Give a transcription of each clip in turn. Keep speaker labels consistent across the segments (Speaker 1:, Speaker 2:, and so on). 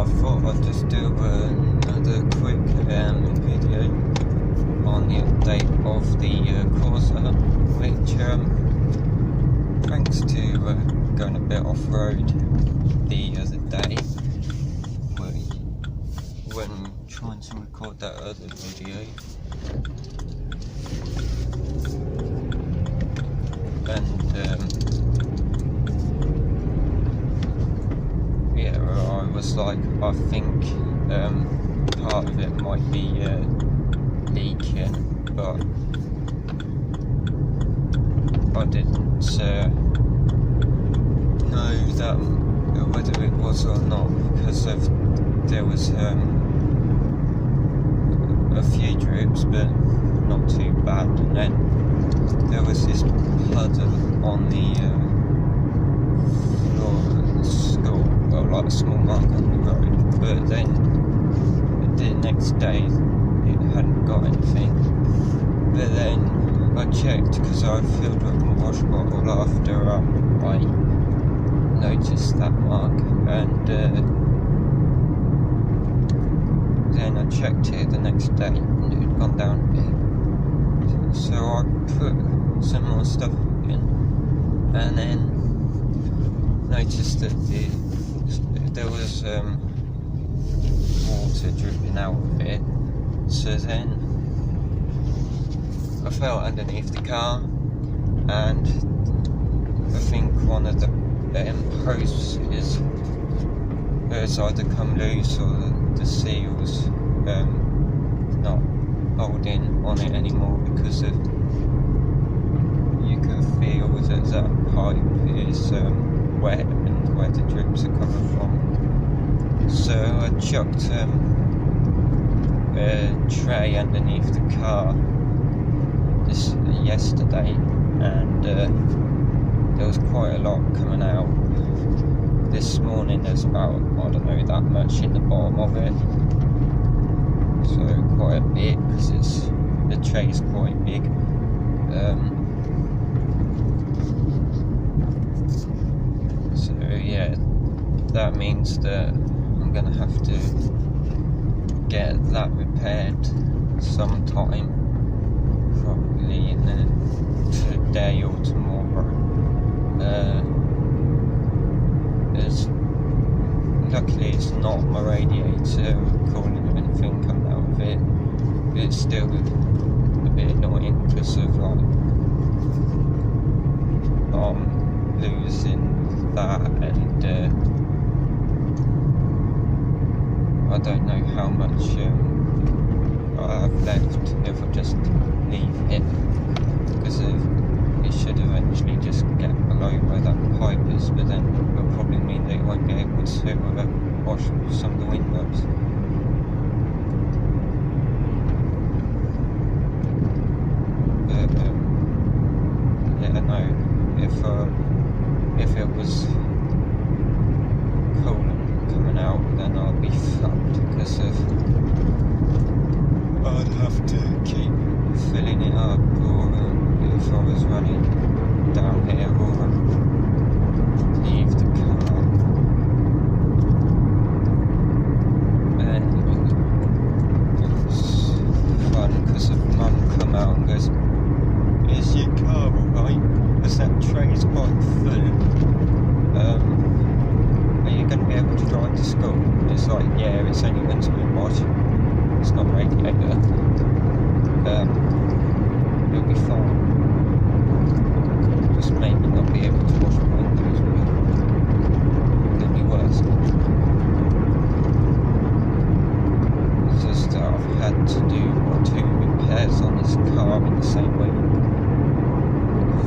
Speaker 1: I thought I'd just do another quick video on the update of the Corsa, which thanks to going a bit off-road the other day when trying to record that other video, and I was like, I think part of it might be leaking, but I didn't know that whether it was or not, because there was a few drips, but not too bad, and then there was this puddle on the floor of the school, well, like a small mark on the road, but then the next day it hadn't got anything. But then I checked, because I filled up my wash bottle after I noticed that mark, and then I checked it the next day and it had gone down a bit. So I put some more stuff in, and then noticed that there was water dripping out of it. So then I felt underneath the car, and I think one of the posts has either come loose, or the seal's not holding on it anymore, because you can feel that pipe is wet and where the drips are coming from. So I chucked a tray underneath the car yesterday, and there was quite a lot coming out. This morning there's about, I don't know, that much in the bottom of it, so quite a bit, because the tray's quite big. So yeah, that means that I'm gonna have to get that repaired sometime, probably today or tomorrow. Luckily it's not my radiator cooling or anything coming out of it. It's still a bit annoying, because of like losing that, and I don't know how much I have left if I just leave it, because it should eventually just get below where that pipe is, but then it'll probably mean that it won't be able to wash some of the windows. But yeah, no, if it was coolant coming out, then I'll be fucked, because I'd have to keep filling it up, or if I was running down here, or leave the car. And it's fun, because Mum come out and goes, "Is your car alright? Because that tray's quite full. Are you going to be able to drive to school?" It's like, yeah, it's only windscreen wash, it's not radiator. It'll be fine. Just maybe not be able to wash the windows, but it'll be worse. It's just that I've had to do 2 repairs on this car in the same way.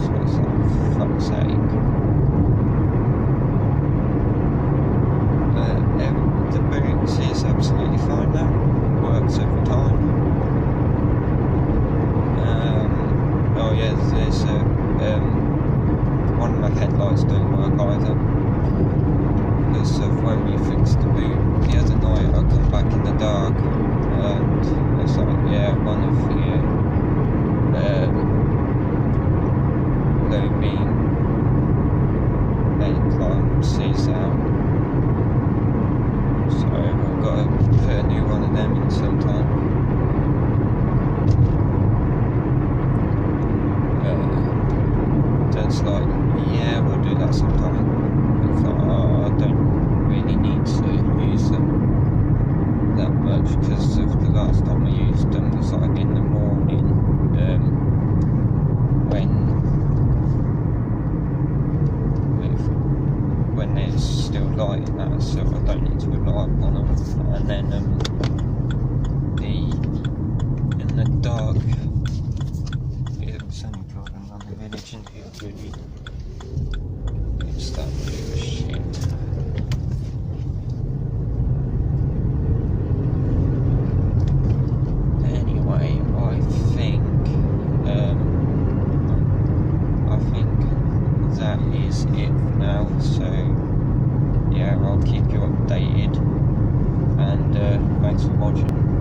Speaker 1: So it's like, for fuck's sake. The boot is absolutely fine now. Works every time. Oh yeah, there's one of my headlights don't work either, because of when we fixed the boot the other night. I come back in the dark, and it's like, yeah, one of the low beam headlights is out. So it's like, yeah, we'll do that sometime. I thought, oh, I don't really need to use them that much, because of the last time I used them was like in the morning, when there's still light and that, so I don't need to rely on them. And then in the dark, it's only driving around the village, and it's that bit of shit. Anyway, I think that is it for now. So yeah, I'll keep you updated, and thanks for watching.